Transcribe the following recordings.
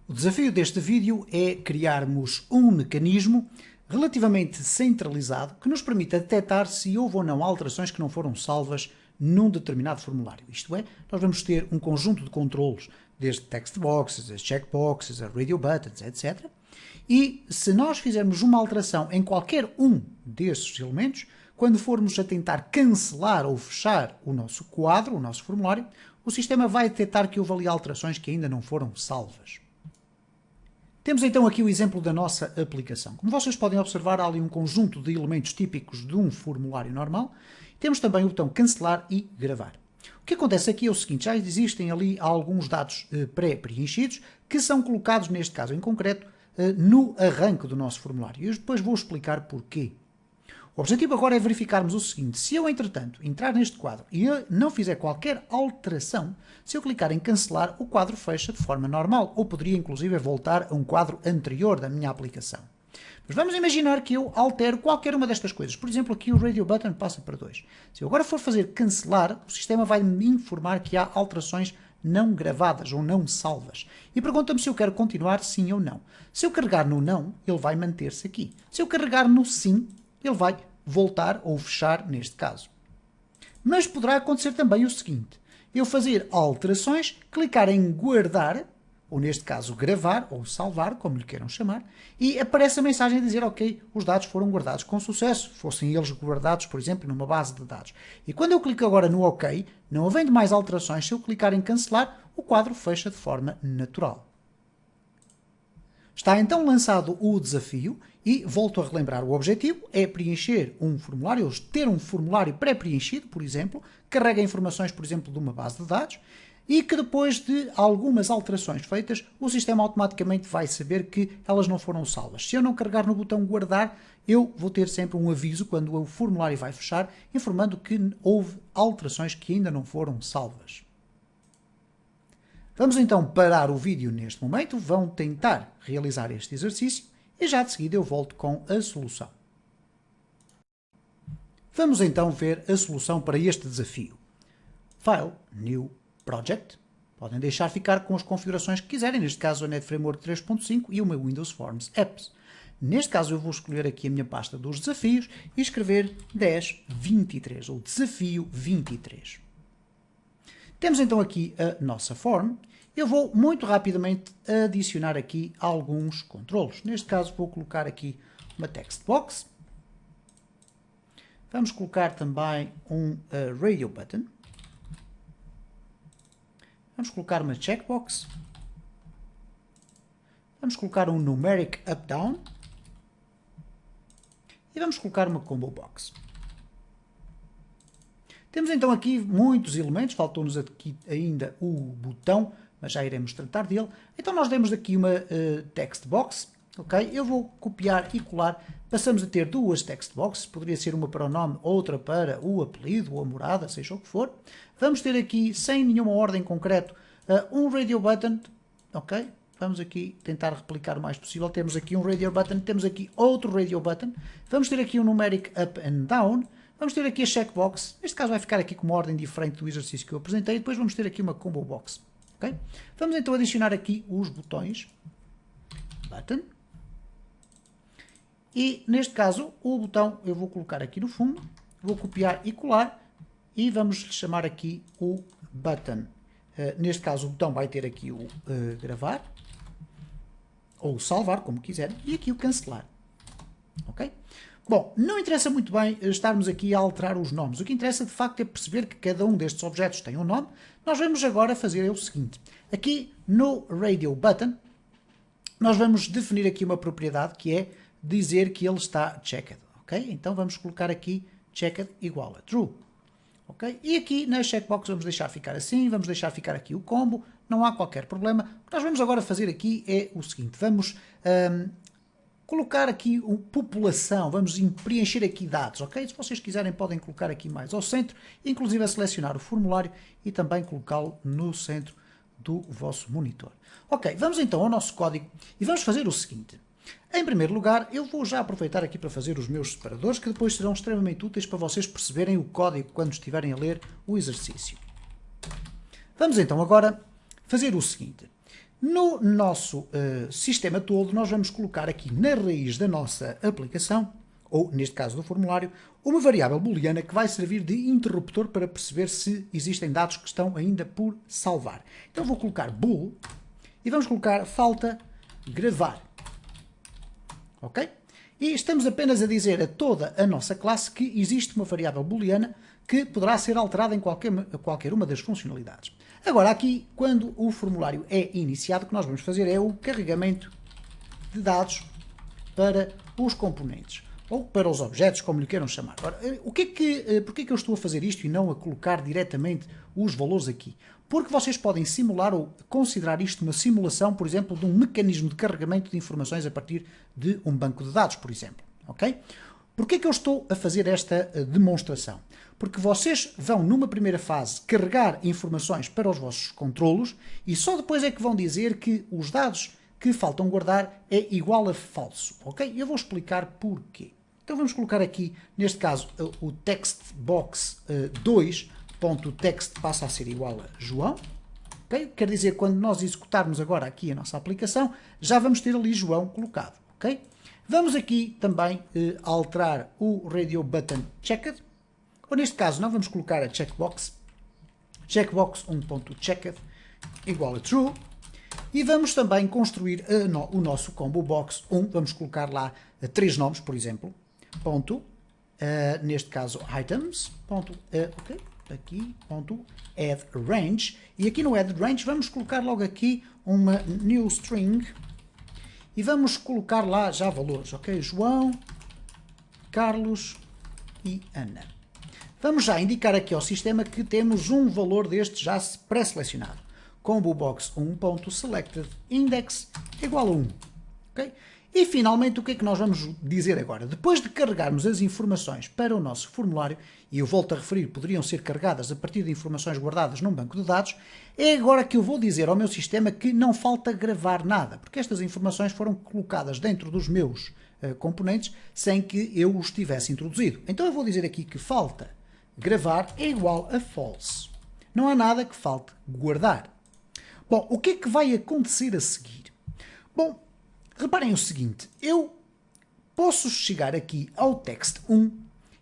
O desafio deste vídeo é criarmos um mecanismo relativamente centralizado que nos permita detectar se houve ou não alterações que não foram salvas num determinado formulário. Isto é, nós vamos ter um conjunto de controlos, desde text boxes, as checkboxes, as radio buttons, etc. E se nós fizermos uma alteração em qualquer um desses elementos, quando formos a tentar cancelar ou fechar o nosso quadro, o nosso formulário, o sistema vai detectar que houve ali alterações que ainda não foram salvas. Temos então aqui o exemplo da nossa aplicação. Como vocês podem observar, há ali um conjunto de elementos típicos de um formulário normal. Temos também o botão cancelar e gravar. O que acontece aqui é o seguinte, já existem ali alguns dados pré-preenchidos que são colocados, neste caso em concreto, no arranque do nosso formulário. E eu depois vou explicar porquê. O objetivo agora é verificarmos o seguinte, se eu, entretanto, entrar neste quadro e eu não fizer qualquer alteração, se eu clicar em cancelar, o quadro fecha de forma normal, ou poderia inclusive voltar a um quadro anterior da minha aplicação. Mas vamos imaginar que eu altero qualquer uma destas coisas. Por exemplo, aqui o radio button passa para 2. Se eu agora for fazer cancelar, o sistema vai me informar que há alterações não gravadas ou não salvas. E pergunta-me se eu quero continuar sim ou não. Se eu carregar no não, ele vai manter-se aqui. Se eu carregar no sim, ele vai voltar ou fechar neste caso. Mas poderá acontecer também o seguinte, eu fazer alterações, clicar em guardar, ou neste caso gravar ou salvar, como lhe queiram chamar, e aparece a mensagem a dizer, ok, os dados foram guardados com sucesso, fossem eles guardados, por exemplo, numa base de dados. E quando eu clico agora no ok, não havendo mais alterações, se eu clicar em cancelar, o quadro fecha de forma natural. Está então lançado o desafio e volto a relembrar, o objetivo é preencher um formulário, ou ter um formulário pré-preenchido, por exemplo, que carrega informações, por exemplo, de uma base de dados e que depois de algumas alterações feitas, o sistema automaticamente vai saber que elas não foram salvas. Se eu não carregar no botão guardar, eu vou ter sempre um aviso quando o formulário vai fechar, informando que houve alterações que ainda não foram salvas. Vamos então parar o vídeo neste momento, vão tentar realizar este exercício e já de seguida eu volto com a solução. Vamos então ver a solução para este desafio. File, New Project. Podem deixar ficar com as configurações que quiserem, neste caso a NetFramework 3.5 e o meu Windows Forms Apps. Neste caso eu vou escolher aqui a minha pasta dos desafios e escrever 10.23, ou desafio 23. Temos então aqui a nossa form. Eu vou muito rapidamente adicionar aqui alguns controlos. Neste caso vou colocar aqui uma text box. Vamos colocar também um radio button. Vamos colocar uma checkbox. Vamos colocar um numeric up-down. E vamos colocar uma combo box. Temos então aqui muitos elementos, faltou-nos aqui ainda o botão, mas já iremos tratar dele. Então nós demos aqui uma text box, ok? Eu vou copiar e colar, passamos a ter duas text boxes, poderia ser uma para o nome, outra para o apelido ou a morada, seja o que for. Vamos ter aqui, sem nenhuma ordem concreta, um radio button, ok? Vamos aqui tentar replicar o mais possível. Temos aqui um radio button, temos aqui outro radio button. Vamos ter aqui um numeric up and down. Vamos ter aqui a checkbox, neste caso vai ficar aqui com uma ordem diferente do exercício que eu apresentei, e depois vamos ter aqui uma combo box. Okay? Vamos então adicionar aqui os botões, button, e neste caso o botão eu vou colocar aqui no fundo, vou copiar e colar, e vamos chamar aqui o button. Neste caso o botão vai ter aqui o gravar, ou salvar, como quiserem, e aqui o cancelar. Ok? Bom, não interessa muito bem estarmos aqui a alterar os nomes. O que interessa de facto é perceber que cada um destes objetos tem um nome. Nós vamos agora fazer o seguinte. Aqui no Radio Button, nós vamos definir aqui uma propriedade que é dizer que ele está checked. Ok? Então vamos colocar aqui checked igual a true. Ok? E aqui na checkbox vamos deixar ficar assim, vamos deixar ficar aqui o combo, não há qualquer problema. O que nós vamos agora fazer aqui é o seguinte. Vamos colocar aqui população, vamos preencher aqui dados, ok? Se vocês quiserem podem colocar aqui mais ao centro, inclusive a selecionar o formulário e também colocá-lo no centro do vosso monitor. Ok, vamos então ao nosso código e vamos fazer o seguinte. Em primeiro lugar, eu vou já aproveitar aqui para fazer os meus separadores, que depois serão extremamente úteis para vocês perceberem o código quando estiverem a ler o exercício. Vamos então agora fazer o seguinte. No nosso sistema todo, nós vamos colocar aqui na raiz da nossa aplicação, ou neste caso do formulário, uma variável booleana que vai servir de interruptor para perceber se existem dados que estão ainda por salvar. Então vou colocar bool e vamos colocar falta gravar. Ok? E estamos apenas a dizer a toda a nossa classe que existe uma variável booleana que poderá ser alterada em qualquer uma das funcionalidades. Agora aqui, quando o formulário é iniciado, o que nós vamos fazer é o carregamento de dados para os componentes, ou para os objetos, como lhe queiram chamar. Ora, porquê que eu estou a fazer isto e não a colocar diretamente os valores aqui? Porque vocês podem simular ou considerar isto uma simulação, por exemplo, de um mecanismo de carregamento de informações a partir de um banco de dados, por exemplo. Ok? Porquê que eu estou a fazer esta demonstração? Porque vocês vão, numa primeira fase, carregar informações para os vossos controlos e só depois é que vão dizer que os dados que faltam guardar é igual a falso. Ok? Eu vou explicar porquê. Então vamos colocar aqui, neste caso, o textbox 2.text passa a ser igual a João. Okay? Quer dizer, quando nós executarmos agora aqui a nossa aplicação, já vamos ter ali João colocado. Ok? Vamos aqui também alterar o radio button checked, ou neste caso não vamos colocar a checkbox 1.checked igual a true, e vamos também construir o nosso combo box 1, vamos colocar lá 3 nomes, por exemplo, ponto, neste caso items, ponto, ok, aqui, ponto, add range, e aqui no add range vamos colocar logo aqui uma new string, e vamos colocar lá já valores, ok? João, Carlos e Ana. Vamos já indicar aqui ao sistema que temos um valor deste já pré-selecionado. Combo box 1.selected index igual a 1. Okay? E finalmente o que é que nós vamos dizer agora? Depois de carregarmos as informações para o nosso formulário, e eu volto a referir, poderiam ser carregadas a partir de informações guardadas num banco de dados, é agora que eu vou dizer ao meu sistema que não falta gravar nada, porque estas informações foram colocadas dentro dos meus componentes sem que eu os tivesse introduzido. Então eu vou dizer aqui que falta gravar é igual a false. Não há nada que falte guardar. Bom, o que é que vai acontecer a seguir? Bom, reparem o seguinte, eu posso chegar aqui ao text 1,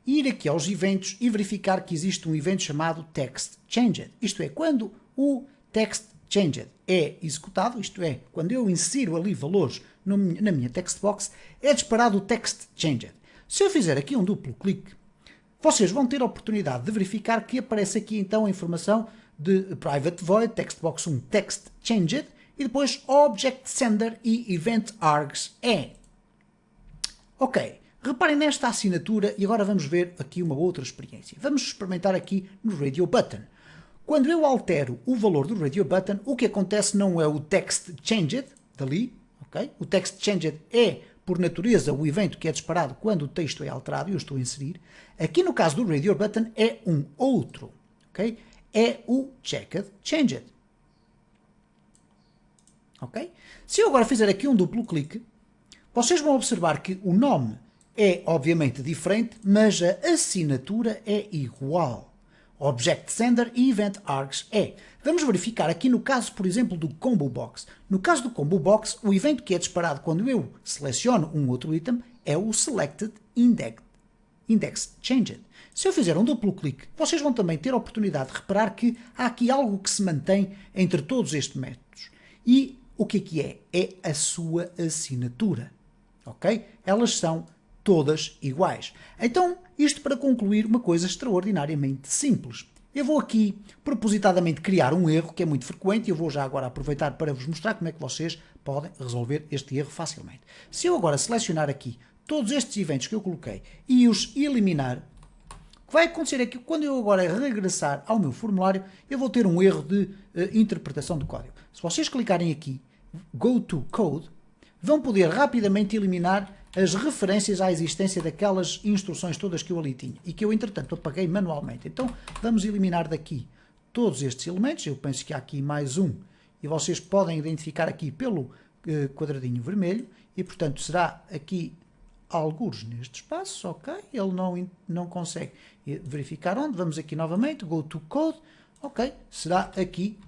ir aqui aos eventos e verificar que existe um evento chamado text changed. Isto é, quando o text changed é executado, isto é, quando eu insiro ali valores na minha text box, é disparado o text changed. Se eu fizer aqui um duplo clique, vocês vão ter a oportunidade de verificar que aparece aqui então a informação de private void, textbox 1, text changed, e depois object sender e event args é. Ok, reparem nesta assinatura e agora vamos ver aqui uma outra experiência. Vamos experimentar aqui no radio button. Quando eu altero o valor do radio button, o que acontece não é o text changed, dali, ok? O text changed é, por natureza, o evento que é disparado quando o texto é alterado e eu estou a inserir. Aqui no caso do radio button é um outro, ok? É o checked changed. Ok? Se eu agora fizer aqui um duplo clique, vocês vão observar que o nome é obviamente diferente, mas a assinatura é igual. Object Sender e Event Args é. Vamos verificar aqui no caso, por exemplo, do Combo Box. No caso do Combo Box, o evento que é disparado quando eu seleciono um outro item é o Selected Index Changed. Se eu fizer um duplo clique, vocês vão também ter a oportunidade de reparar que há aqui algo que se mantém entre todos estes métodos. E o que é? É a sua assinatura. Ok? Elas são todas iguais. Então, isto para concluir uma coisa extraordinariamente simples. Eu vou aqui, propositadamente, criar um erro que é muito frequente e eu vou já agora aproveitar para vos mostrar como é que vocês podem resolver este erro facilmente. Se eu agora selecionar aqui todos estes eventos que eu coloquei e os eliminar, o que vai acontecer é que quando eu agora regressar ao meu formulário, eu vou ter um erro de interpretação do código. Se vocês clicarem aqui, Go to Code, vão poder rapidamente eliminar as referências à existência daquelas instruções todas que eu ali tinha e que eu, entretanto, apaguei manualmente. Então, vamos eliminar daqui todos estes elementos. Eu penso que há aqui mais um e vocês podem identificar aqui pelo quadradinho vermelho e, portanto, será aqui algures neste espaço, ok? Ele não consegue verificar onde. Vamos aqui novamente, Go to Code, ok? Será aqui.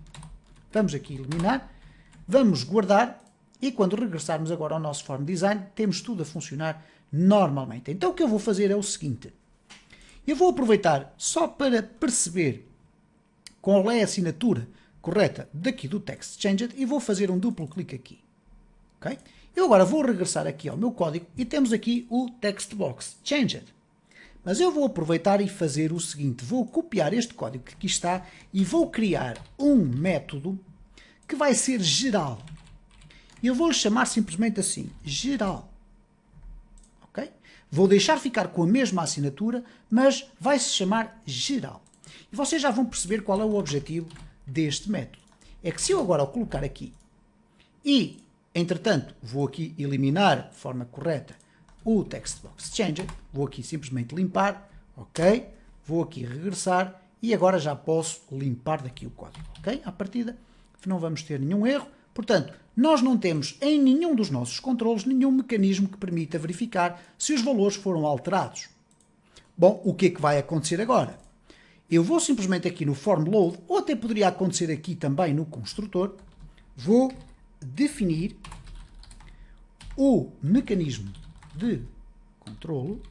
Vamos aqui eliminar. Vamos guardar e quando regressarmos agora ao nosso form design, temos tudo a funcionar normalmente. Então o que eu vou fazer é o seguinte. Eu vou aproveitar só para perceber qual é a assinatura correta daqui do Text Changed e vou fazer um duplo clique aqui. Okay? Eu agora vou regressar aqui ao meu código e temos aqui o Text Box Changed. Mas eu vou aproveitar e fazer o seguinte, vou copiar este código que aqui está e vou criar um método que vai ser geral. E eu vou-lhe chamar simplesmente assim, geral. Okay? Vou deixar ficar com a mesma assinatura, mas vai se chamar geral. E vocês já vão perceber qual é o objetivo deste método. É que se eu agora o colocar aqui e, entretanto, vou aqui eliminar de forma correta o TextBox Changer, vou aqui simplesmente limpar, ok? Vou aqui regressar e agora já posso limpar daqui o código, ok? À partida não vamos ter nenhum erro, portanto, nós não temos em nenhum dos nossos controles nenhum mecanismo que permita verificar se os valores foram alterados. Bom, o que é que vai acontecer agora? Eu vou simplesmente aqui no form load, ou até poderia acontecer aqui também no construtor, vou definir o mecanismo de controlo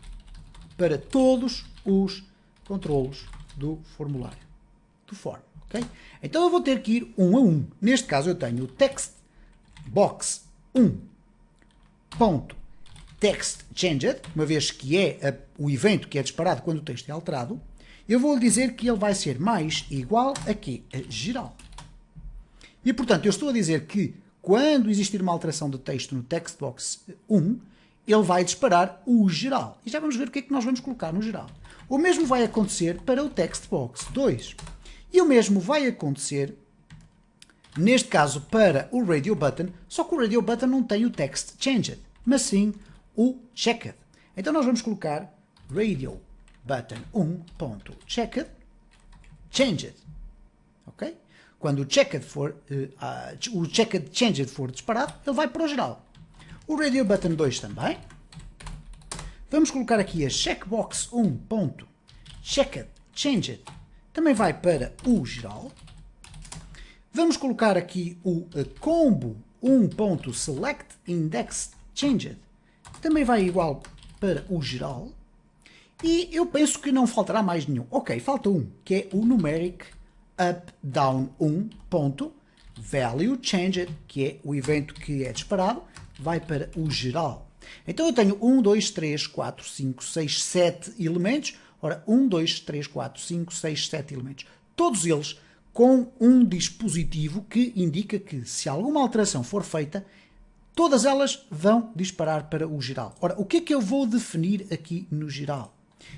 para todos os controlos do formulário, do form, ok? Então eu vou ter que ir um a um. Neste caso eu tenho o textbox 1.textChanged, uma vez que é o evento que é disparado quando o texto é alterado. Eu vou lhe dizer que ele vai ser mais igual a quê? A geral. E portanto eu estou a dizer que quando existir uma alteração de texto no textbox 1, ele vai disparar o geral. E já vamos ver o que é que nós vamos colocar no geral. O mesmo vai acontecer para o textbox 2. E o mesmo vai acontecer, neste caso, para o radio button, só que o radio button não tem o text changed, mas sim o checked. Então nós vamos colocar radio button 1.checked changed. Ok? Quando o checked changed for disparado, ele vai para o geral. O radio button 2 também. Vamos colocar aqui a checkbox 1.checked changed, também vai para o geral. Vamos colocar aqui o combo 1.selectIndexChanged, também vai igual para o geral. E eu penso que não faltará mais nenhum. Ok, falta um, que é o numeric up-down1.valueChanged, que é o evento que é disparado, vai para o geral. Então eu tenho 1, 2, 3, 4, 5, 6, 7 elementos. Ora, 1, 2, 3, 4, 5, 6, 7 elementos. Todos eles com um dispositivo que indica que se alguma alteração for feita, todas elas vão disparar para o geral. Ora, o que é que eu vou definir aqui no geral?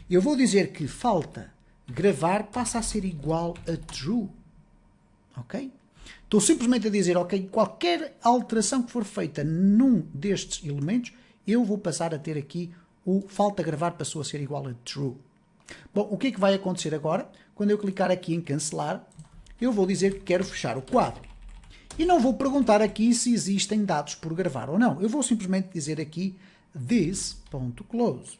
Eu vou dizer que falta gravar passa a ser igual a true. Ok? Estou simplesmente a dizer, ok, qualquer alteração que for feita num destes elementos, eu vou passar a ter aqui o falta gravar passou a ser igual a true. Bom, o que é que vai acontecer agora? Quando eu clicar aqui em cancelar, eu vou dizer que quero fechar o quadro. E não vou perguntar aqui se existem dados por gravar ou não. Eu vou simplesmente dizer aqui this.close.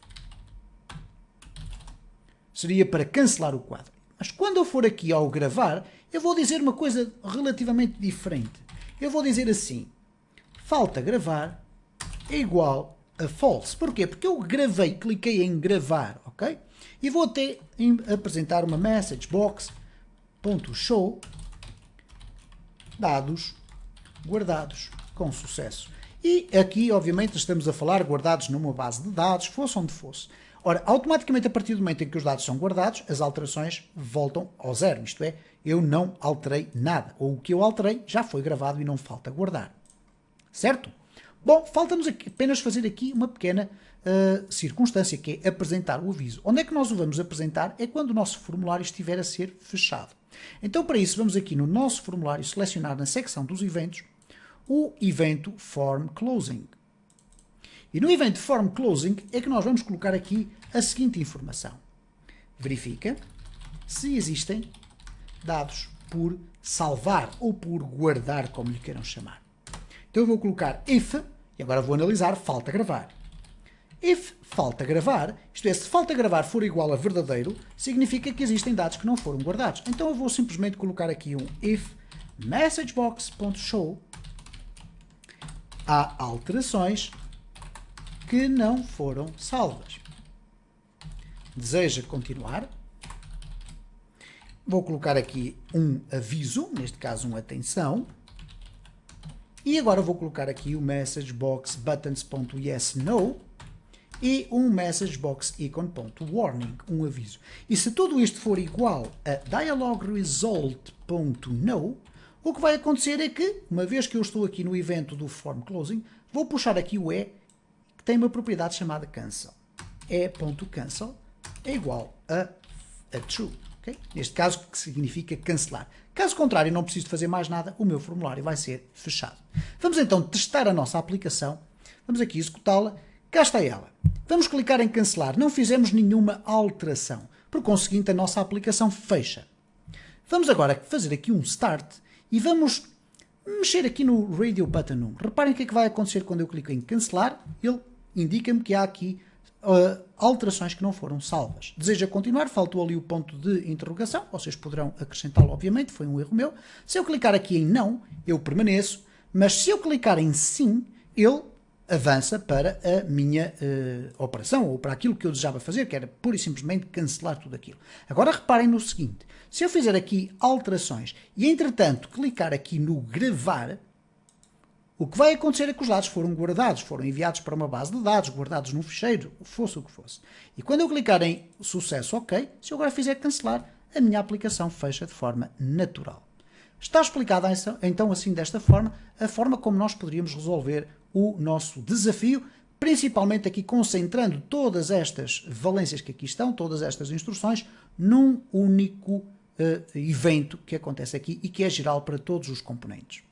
Seria para cancelar o quadro. Mas quando eu for aqui ao gravar, eu vou dizer uma coisa relativamente diferente. Eu vou dizer assim, falta gravar é igual a false. Porquê? Porque eu gravei, cliquei em gravar, ok? E vou até apresentar uma message box.show dados guardados com sucesso. E aqui, obviamente, estamos a falar guardados numa base de dados, fosse onde fosse. Ora, automaticamente, a partir do momento em que os dados são guardados, as alterações voltam ao zero. Isto é, eu não alterei nada. Ou o que eu alterei já foi gravado e não falta guardar. Certo? Bom, falta-nos apenas fazer aqui uma pequena circunstância, que é apresentar o aviso. Onde é que nós o vamos apresentar? É quando o nosso formulário estiver a ser fechado. Então, para isso, vamos aqui no nosso formulário selecionar na secção dos eventos o evento Form Closing. E no evento Form Closing é que nós vamos colocar aqui a seguinte informação. Verifica se existem dados por salvar ou por guardar, como lhe queiram chamar. Então eu vou colocar if, e agora vou analisar falta gravar. If falta gravar, isto é, se falta gravar for igual a verdadeiro, significa que existem dados que não foram guardados. Então eu vou simplesmente colocar aqui um if messagebox.show há alterações que não foram salvas. Deseja continuar? Vou colocar aqui um aviso, neste caso um atenção. E agora vou colocar aqui o message box buttons.yesno e um message box icon.warning, um aviso. E se tudo isto for igual a dialogResult.no, o que vai acontecer é que, uma vez que eu estou aqui no evento do form closing, vou puxar aqui o e, que tem uma propriedade chamada cancel. e.cancel é igual a true. Okay? Neste caso, que significa cancelar. Caso contrário, não preciso fazer mais nada, o meu formulário vai ser fechado. Vamos então testar a nossa aplicação. Vamos aqui executá-la. Cá está ela. Vamos clicar em cancelar. Não fizemos nenhuma alteração. Por conseguinte, a nossa aplicação fecha. Vamos agora fazer aqui um start e vamos mexer aqui no Radio Button 1. Reparem o que é que vai acontecer quando eu clico em cancelar. Ele indica-me que há aqui alterações que não foram salvas. Deseja continuar? Faltou ali o ponto de interrogação. Vocês poderão acrescentá-lo, obviamente. Foi um erro meu. Se eu clicar aqui em não, eu permaneço. Mas se eu clicar em sim, ele avança para a minha operação, ou para aquilo que eu desejava fazer, que era pura e simplesmente cancelar tudo aquilo. Agora reparem no seguinte, se eu fizer aqui alterações e entretanto clicar aqui no gravar, o que vai acontecer é que os dados foram guardados, foram enviados para uma base de dados, guardados num ficheiro, fosse o que fosse. E quando eu clicar em sucesso OK, se eu agora fizer cancelar, a minha aplicação fecha de forma natural. Está explicada então assim desta forma, a forma como nós poderíamos resolver o nosso desafio, principalmente aqui concentrando todas estas valências que aqui estão, todas estas instruções, num único evento que acontece aqui e que é geral para todos os componentes.